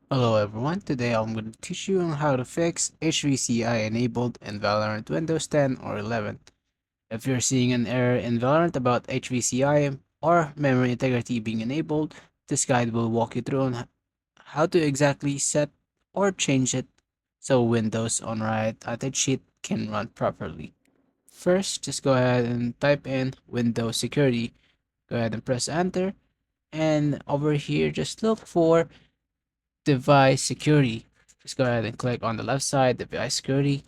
Hello everyone, today I'm going to teach you on how to fix HVCI Enabled in Valorant Windows 10 or 11. If you're seeing an error in Valorant about HVCI or memory integrity being enabled, this guide will walk you through on how to exactly set or change it so Windows on right outage sheet can run properly. First, just go ahead and type in Windows Security. Go ahead and press enter, and over here just look for device security. Just go ahead and click on the left side, device security.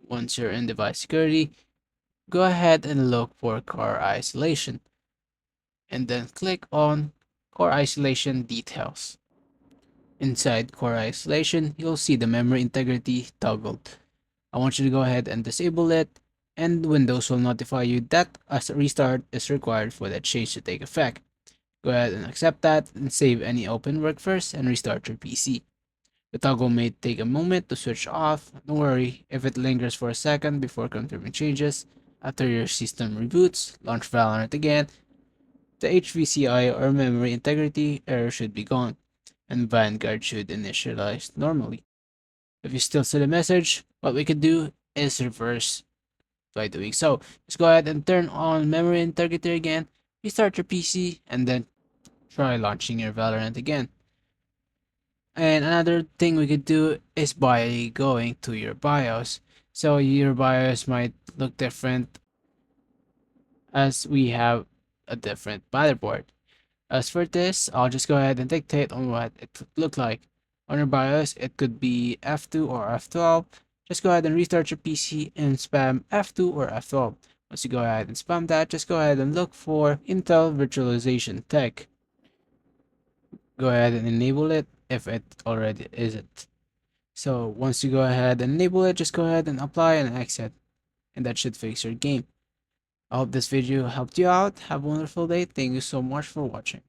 Once you're in device security, go ahead and look for core isolation and then click on core isolation details. Inside core isolation, you'll see the memory integrity toggled. I want you to go ahead and disable it, and Windows will notify you that a restart is required for that change to take effect. Go ahead and accept that and save any open work first and restart your PC. The toggle may take a moment to switch off. Don't worry if it lingers for a second before confirming changes. After your system reboots, launch Valorant again. The HVCI or memory integrity error should be gone, and Vanguard should initialize normally. If you still see the message, what we could do is reverse by doing so. Just go ahead and turn on memory integrity again, restart your PC, and then try launching your Valorant again. And another thing we could do is by going to your BIOS. So your BIOS might look different as we have a different motherboard. As for this, I'll just go ahead and dictate on what it would look like. On your BIOS, it could be F2 or F12. Just go ahead and restart your PC and spam F2 or F12. Once you go ahead and spam that, just go ahead and look for Intel Virtualization Tech. Go ahead and enable it if it already isn't. So once you go ahead and enable it, just go ahead and apply and exit, and that should fix your game. I hope this video helped you out. Have a wonderful day. Thank you so much for watching.